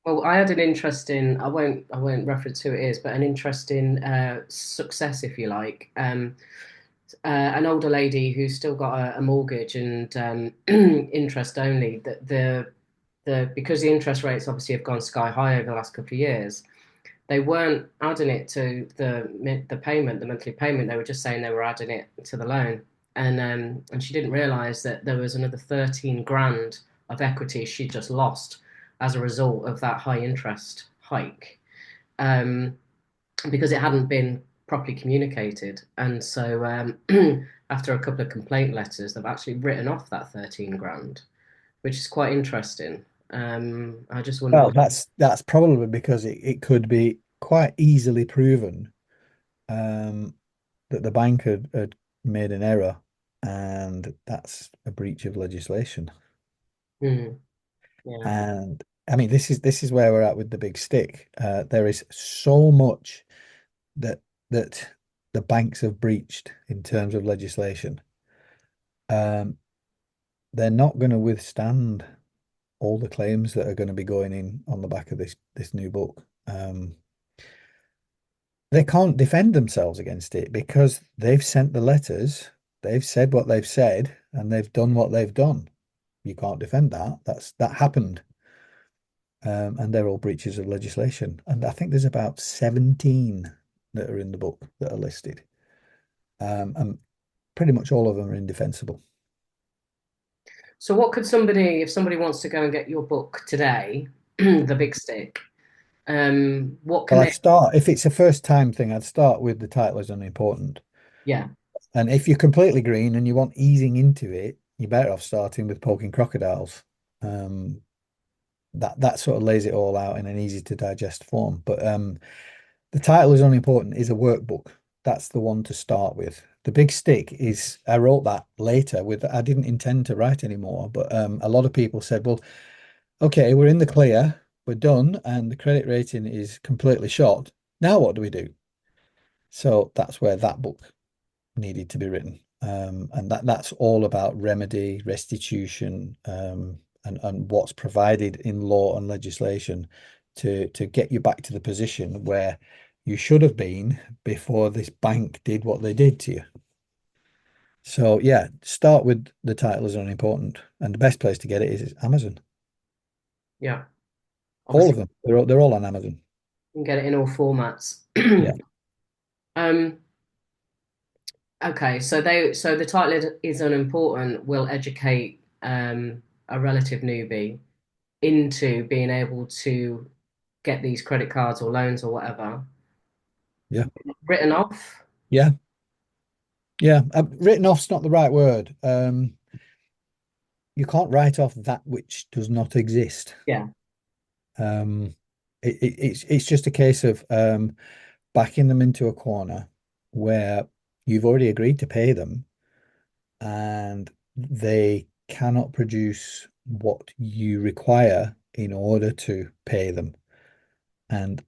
Well, I had an interest in, I won't reference who it is, but an interest in success, if you like. An older lady who's still got a mortgage and interest only. That the because the interest rates obviously have gone sky high over the last couple of years, they weren't adding it to the payment, the monthly payment. They were just saying they were adding it to the loan, and she didn't realise that there was another 13 grand of equity she just lost as a result of that high interest hike, um, because it hadn't been properly communicated. And so after a couple of complaint letters, they've actually written off that 13 grand, which is quite interesting. I just wonder Well, what. that's probably because it could be quite easily proven um, that the bank had made an error, and that's a breach of legislation. Hmm, yeah. And I mean, this is where we're at with the big stick. There is so much that that the banks have breached in terms of legislation. Um, they're not going to withstand all the claims that are going to be going in on the back of this new book. They can't defend themselves against it because they've sent the letters, they've said what they've said, and they've done what they've done. You can't defend that. That happened. And they're all breaches of legislation. And I think there's about 17 that are in the book that are listed. And pretty much all of them are indefensible. So, what could somebody, if somebody wants to go and get your book today, The Big Stick, what can Well, they? if it's a first time thing, I'd start with the title is unimportant. Yeah. And if you're completely green and you want easing into it, you're better off starting with Poking Crocodiles. Um, that sort of lays it all out in an easy to digest form. But the title is unimportant is a workbook. That's the one to start with. The Big Stick is I wrote that later with I didn't intend to write anymore, but a lot of people said, well, okay, we're in the clear, we're done, and the credit rating is completely shot. Now what do we do? So that's where that book needed to be written. And that's all about remedy, restitution, and what's provided in law and legislation to get you back to the position where you should have been before this bank did what they did to you. So yeah, start with the title is unimportant, and the best place to get it is Amazon. Yeah, All of obviously them. They're all on Amazon. you can get it in all formats. Yeah, um, okay, so the title is unimportant will educate a relative newbie into being able to get these credit cards or loans or whatever yeah, written off. yeah, yeah. Written off's not the right word. You can't write off that which does not exist. Yeah. Um, it's just a case of backing them into a corner where you've already agreed to pay them and they cannot produce what you require in order to pay them. And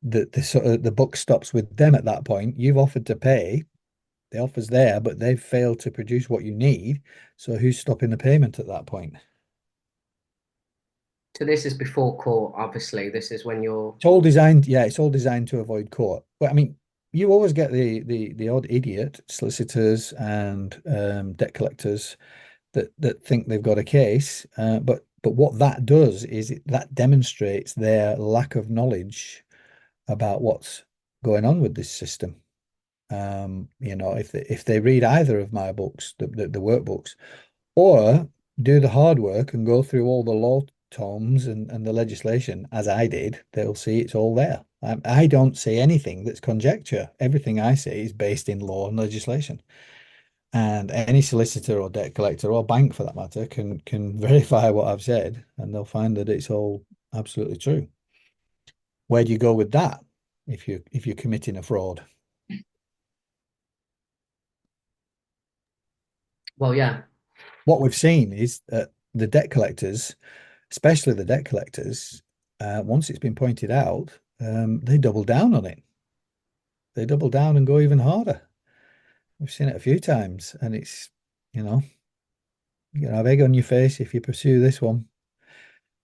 the sort of the buck stops with them at that point. You've offered to pay, the offer's there, but they've failed to produce what you need. So who's stopping the payment at that point? So this is before court, obviously. This is when you're It's all designed, yeah, it's all designed to avoid court. But I mean, you always get the odd idiot solicitors and debt collectors that think they've got a case. But what that does is that demonstrates their lack of knowledge about what's going on with this system. If they read either of my books, the workbooks, or do the hard work and go through all the law tomes and the legislation, as I did, they'll see it's all there. I don't see anything that's conjecture. Everything I see is based in law and legislation. And any solicitor or debt collector or bank for that matter can verify what I've said, and they'll find that it's all absolutely true. Where do you go with that if you're committing a fraud? well, yeah. What we've seen is that the debt collectors, especially the debt collectors, once it's been pointed out, they double down on it. They double down and go even harder. We've seen it a few times, and it's, you know, you have egg on your face if you pursue this one.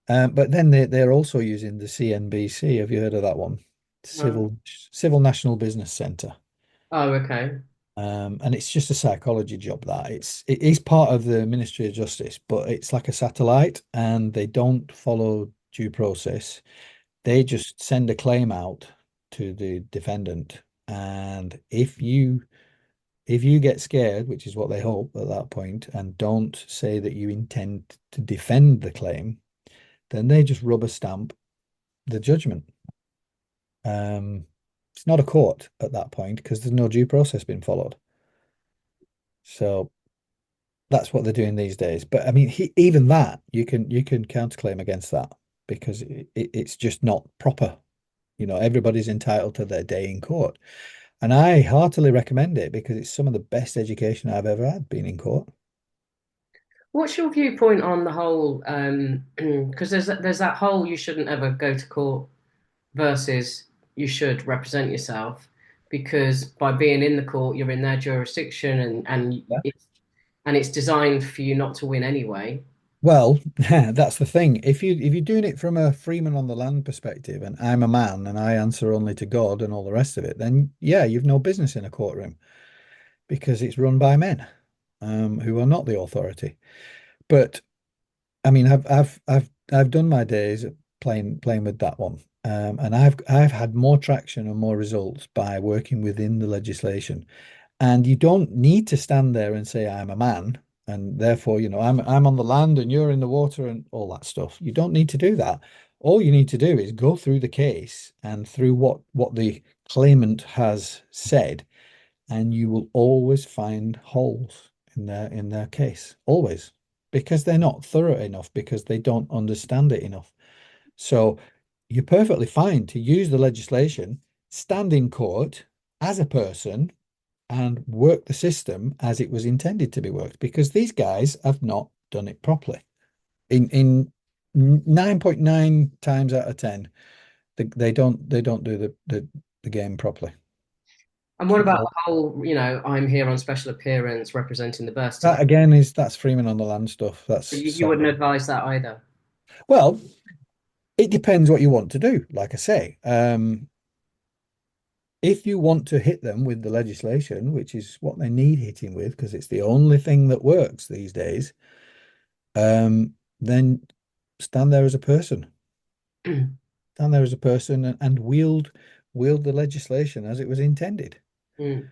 But then they're also using the CNBC. Have you heard of that one? No. Civil National Business Centre. Oh, okay. And it's just a psychology job that it is part of the Ministry of Justice, but it's like a satellite, and they don't follow due process. They just send a claim out to the defendant, and if you get scared, which is what they hope at that point, and don't say that you intend to defend the claim, then they just rubber stamp the judgment. Um, it's not a court at that point because there's no due process being followed. So that's what they're doing these days. But I mean, even that you can counterclaim against that because it's just not proper. Everybody's entitled to their day in court, and I heartily recommend it because it's some of the best education I've ever had being in court. What's your viewpoint on the whole? Because there's that whole you shouldn't ever go to court versus you should represent yourself because by being in the court you're in their jurisdiction Yeah. and it's designed for you not to win anyway. Well, that's the thing. If you're doing it from a freeman on the land perspective, and I'm a man and I answer only to God and all the rest of it, then yeah, you've no business in a courtroom because it's run by men who are not the authority. But I mean, I've done my days at playing with that one, and I've had more traction and more results by working within the legislation. And you don't need to stand there and say I'm a man, and therefore, I'm on the land and you're in the water and all that stuff. You don't need to do that. All you need to do is go through the case and through what the claimant has said, and you will always find holes in their case. Always. Because they're not thorough enough, because they don't understand it enough. So you're perfectly fine to use the legislation, stand in court as a person and work the system as it was intended to be worked because these guys have not done it properly. In 9.9 times out of 10, they don't do the game properly. And what about the whole, I'm here on special appearance representing the birth That certificate? again that's Freeman on the land stuff. That's You wouldn't sorry. advise that either. Well, it depends what you want to do. Like I say, if you want to hit them with the legislation, which is what they need hitting with, because it's the only thing that works these days, then stand there as a person. Stand there as a person and wield the legislation as it was intended. Mm,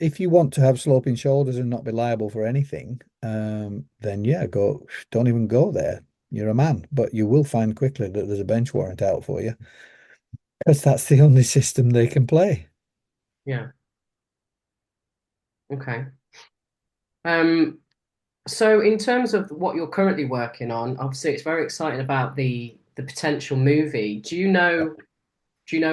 If you want to have sloping shoulders and not be liable for anything, then yeah, go. Don't even go there. You're a man, but you will find quickly that there's a bench warrant out for you because that's the only system they can play. yeah. Okay. Um, so in terms of what you're currently working on, obviously it's very exciting about the potential movie. Do you know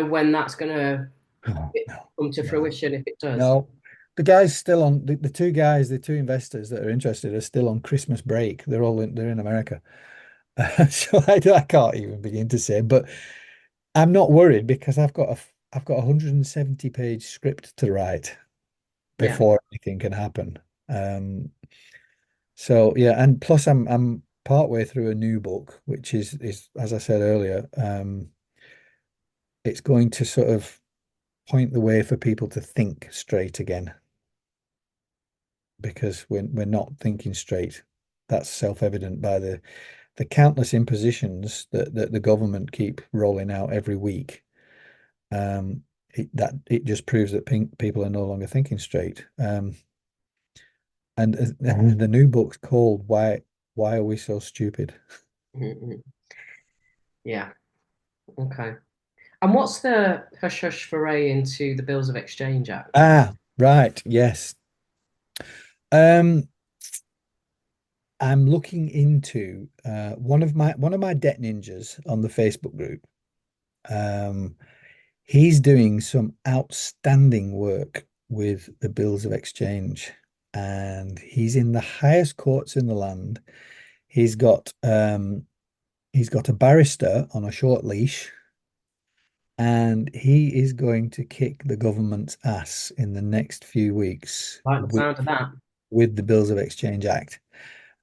when that's gonna Oh, no, come to no, fruition if it does? no. The guys still on the two guys, the two investors that are interested are still on Christmas break. They're in America. So I can't even begin to say, but I'm not worried because I've got a 170 page script to write Yeah. before anything can happen. Um, so yeah, and plus I'm partway through a new book, which is as I said earlier, it's going to sort of point the way for people to think straight again because we're not thinking straight. That's self-evident by the countless impositions that the government keep rolling out every week. It just proves that people are no longer thinking straight. And the new book's called Why Are We So Stupid? Mhm. Yeah. Okay. And what's the hush hush foray into the Bills of Exchange Act? Ah, right, yes. Um, I'm looking into one of my debt ninjas on the Facebook group. Um, he's doing some outstanding work with the bills of exchange, and he's in the highest courts in the land. He's got he's got a barrister on a short leash, and he is going to kick the government's ass in the next few weeks Like the sound of that. with the Bills of Exchange Act.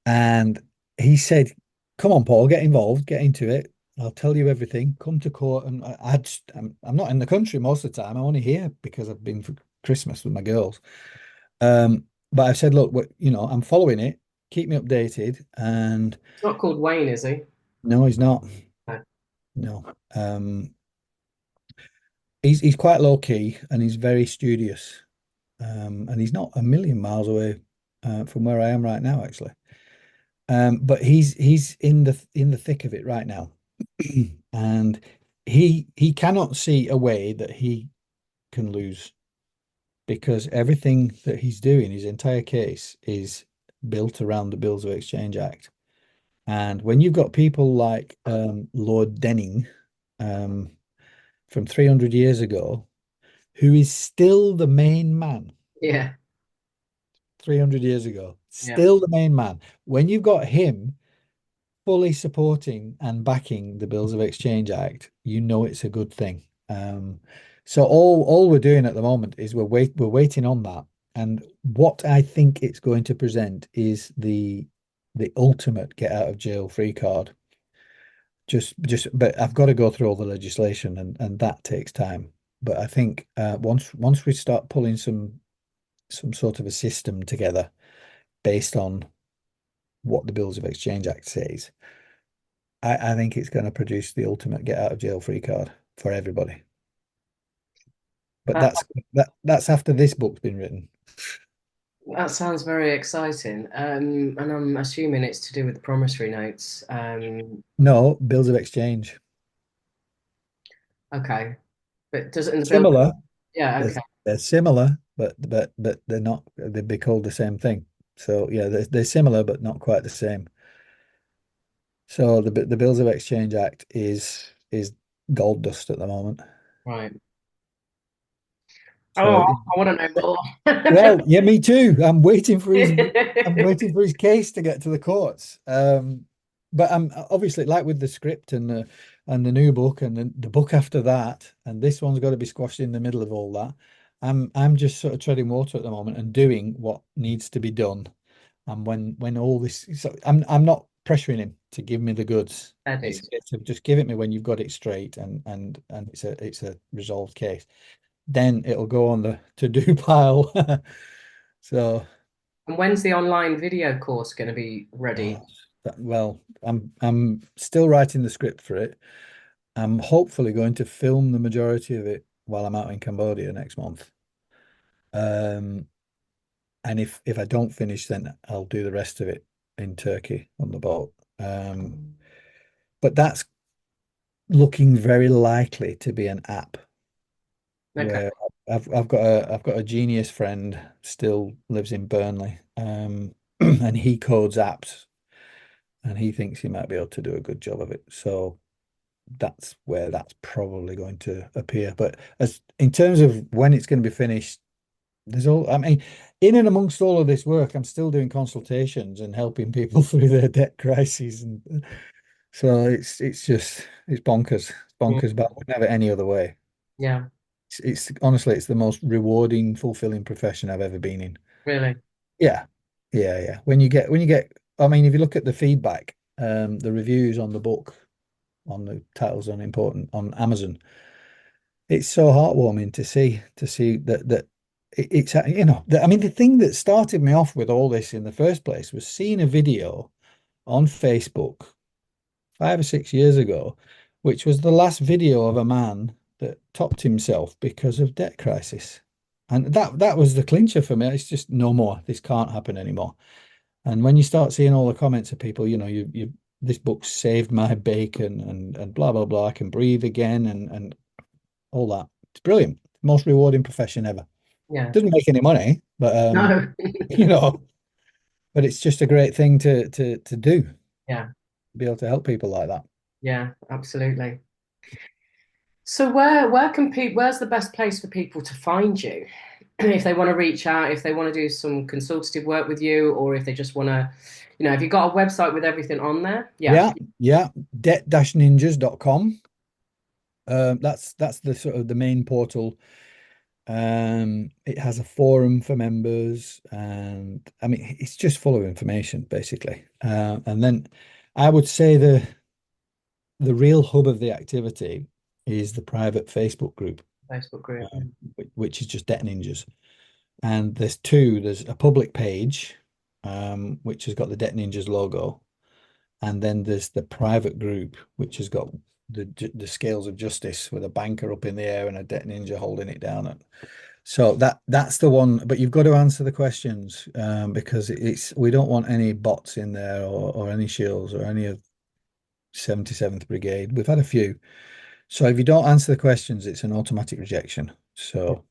And he said, "Come on, Paul, get involved, get into it. I'll tell you everything. Come to court." And I'm not in the country most of the time. I'm only here because I've been for Christmas with my girls. But I've said, look, I'm following it. Keep me updated. And It's not called Wayne, is he? no, he's not. No. No. He's quite low key and he's very studious. And he's not a million miles away from where I am right now, actually. But he's in the thick of it right now, and he cannot see a way that he can lose because everything that he's doing, his entire case, is built around the Bills of Exchange Act. And when you've got people like Lord Denning um, from 300 years ago, who is still the main man Yeah. 300 years ago, Yeah. still the main man, when you've got him fully supporting and backing the Bills of Exchange Act, you know it's a good thing. So all we're doing at the moment is we're waiting on that. And what I think it's going to present is the ultimate get out of jail free card. But I've got to go through all the legislation and that takes time. But I think once we start pulling some sort of a system together based on what the Bills of Exchange Act says, I think it's going to produce the ultimate get out of jail free card for everybody. But That that's after this book's been written. that sounds very exciting. And I'm assuming it's to do with the promissory notes. No, bills of exchange. Okay. But does it in the bill? Similar. Yeah, They're, okay. they're similar, but they're not. They'd be called the same thing. So yeah, they're similar, but not quite the same. So the Bills of Exchange Act is gold dust at the moment. Right. So Oh, I want to know more. well, yeah, me too. I'm waiting for his case to get to the courts. But I'm obviously like with the script and the new book and the book after that, and this one's got to be squashed in the middle of all that. I'm just sort of treading water at the moment and doing what needs to be done. And when all this, so I'm not pressuring him to give me the goods. It's Eddie. a case of just give it me when you've got it straight and it's a resolved case. then it'll go on the to-do pile. So, And when's the online video course going to be ready? oh, well, I'm still writing the script for it. I'm hopefully going to film the majority of it while I'm out in Cambodia next month. Um, and if I don't finish, then I'll do the rest of it in Turkey on the boat. But that's looking very likely to be an app Okay. where I've got a genius friend still lives in Burnley, and he codes apps, and he thinks he might be able to do a good job of it. So that's where that's probably going to appear. But as in terms of when it's going to be finished, I mean, in and amongst all of this work, I'm still doing consultations and helping people through their debt crises, and so it's bonkers, it's bonkers, but I wouldn't have it any other way. Yeah, It's honestly, it's the most rewarding, fulfilling profession I've ever been in. really. Yeah, yeah. When you get, I mean, if you look at the feedback, the reviews on the book, on the titles on important on Amazon, it's so heartwarming to see that it's I mean, the thing that started me off with all this in the first place was seeing a video on Facebook 5 or 6 years ago, which was the last video of a man that topped himself because of debt crisis. And that was the clincher for me. It's just no more. This can't happen anymore. And when you start seeing all the comments of people, you this book saved my bacon and blah blah blah. I can breathe again and all that. It's brilliant. Most rewarding profession ever. Yeah. Doesn't make any money, but No. you know, but it's just a great thing to do, Yeah. be able to help people like that. Yeah, absolutely. So where can people where's the best place for people to find you if they want to reach out, if they want to do some consultative work with you, or if they just want to, if you've got a website with everything on there? Yeah. Yeah. Debt-ninjas.com. That's the sort of the main portal. It has a forum for members, and I mean it's just full of information basically. And then I would say the real hub of the activity is the private Facebook group, Facebook group. which is just Debt Ninjas. And there's two. There's a public page, which has got the Debt Ninjas logo, and then there's the private group, which has got the scales of justice with a banker up in the air and a debt ninja holding it down. So that's the one. But you've got to answer the questions, because we don't want any bots in there or any shields or any of 77th Brigade. We've had a few. So if you don't answer the questions, it's an automatic rejection. So,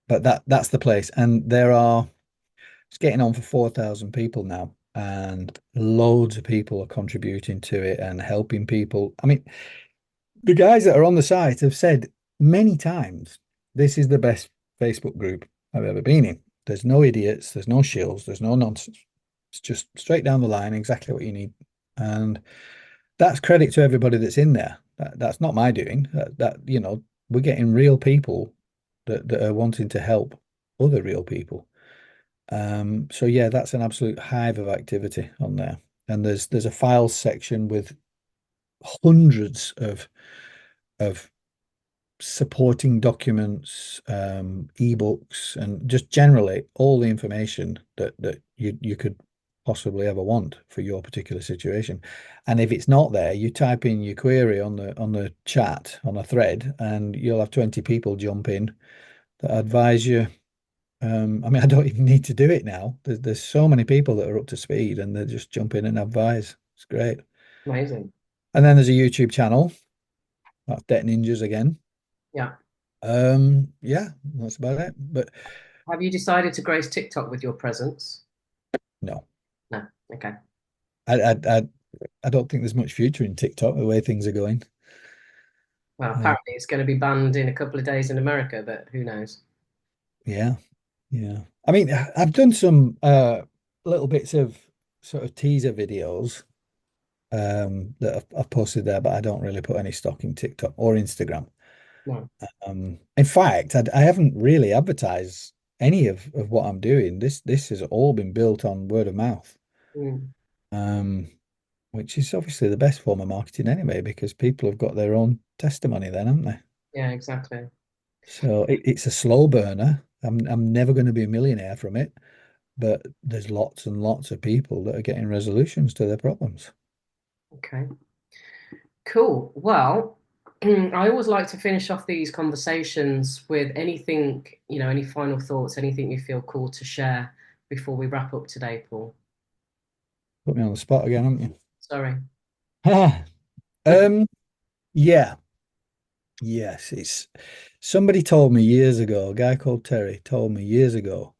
but that's the place. And it's getting on for 4,000 people now. And loads of people are contributing to it and helping people. I mean, the guys that are on the site have said many times, this is the best Facebook group I've ever been in. There's no idiots, there's no shills, there's no nonsense. It's just straight down the line, exactly what you need. And that's credit to everybody that's in there. That's not my doing. We're getting real people that are wanting to help other real people. So yeah, that's an absolute hive of activity on there. And there's a files section with hundreds of supporting documents, ebooks, and just generally all the information that you could possibly ever want for your particular situation. And if it's not there, you type in your query on the chat on a thread, and you'll have 20 people jump in that advise you. I mean, I don't even need to do it now. There's so many people that are up to speed, and they just jump in and advise. It's great. Amazing. And then there's a YouTube channel. That's Debt Ninjas again. Yeah. Yeah, that's about it. But Have you decided to grace TikTok with your presence? no, No. Okay. I, I, I, I don't think there's much future in TikTok the way things are going. Well, Uh, apparently it's going to be banned in a couple of days in America, but who knows? yeah, yeah. I mean, I've done some little bits of sort of teaser videos that I've posted there, but I don't really put any stock in TikTok or Instagram. No. In fact, I haven't really advertised any of what I'm doing. This has all been built on word of mouth. Mm. Um, which is obviously the best form of marketing anyway, because people have got their own testimony then, haven't they? Yeah, exactly. So it's a slow burner. I'm never going to be a millionaire from it, but there's lots and lots of people that are getting resolutions to their problems. Okay, cool. Well, I always like to finish off these conversations with anything, any final thoughts, anything you feel called to share before we wrap up today, Paul. Put me on the spot again, haven't Sorry. you? Um, yeah, yes. It's somebody told me years ago, a guy called Terry told me years ago,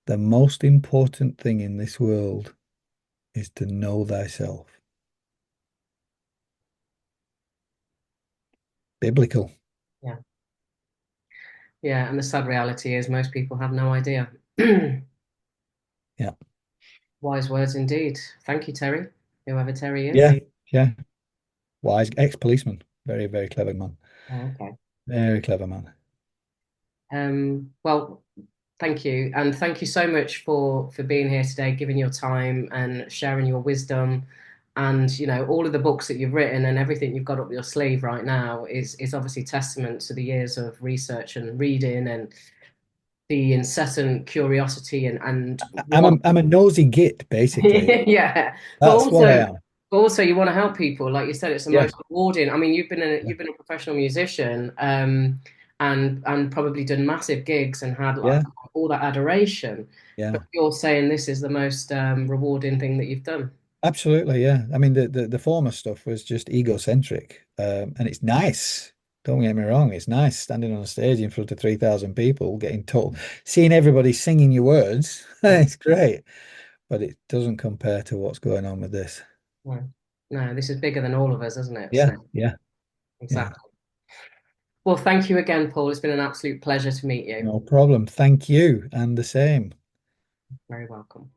the most important thing in this world is to know thyself. Biblical. Yeah. Yeah, and the sad reality is most people have no idea. Yeah. Wise words indeed. Thank you, Terry, whoever Terry is. Yeah. Yeah. Wise ex-policeman. Very, very clever man. Oh, okay. Very clever man. Well, thank you, and thank you so much for being here today, giving your time and sharing your wisdom, and all of the books that you've written and everything you've got up your sleeve right now is obviously testament to the years of research and reading and the incessant curiosity and want. I'm a nosy git, basically. Yeah, but That's what I am. also you want to help people. Like you said, it's the Yeah. most rewarding. I mean, Yeah. you've been a professional musician, and probably done massive gigs and had like Yeah. all that adoration. But Yeah. you're saying this is the most rewarding thing that you've done. Absolutely. Yeah. I mean, the former stuff was just egocentric. And it's nice. Don't get me wrong. It's nice standing on a stage in front of 3,000 people, getting told, seeing everybody singing your words. Yeah, It's great. But it doesn't compare to what's going on with this. no, no, this is bigger than all of us, isn't it? Yeah. So Yeah. Yeah. exactly. Well, thank you again, Paul. It's been an absolute pleasure to meet you. No problem. Thank you. And the same. Very welcome.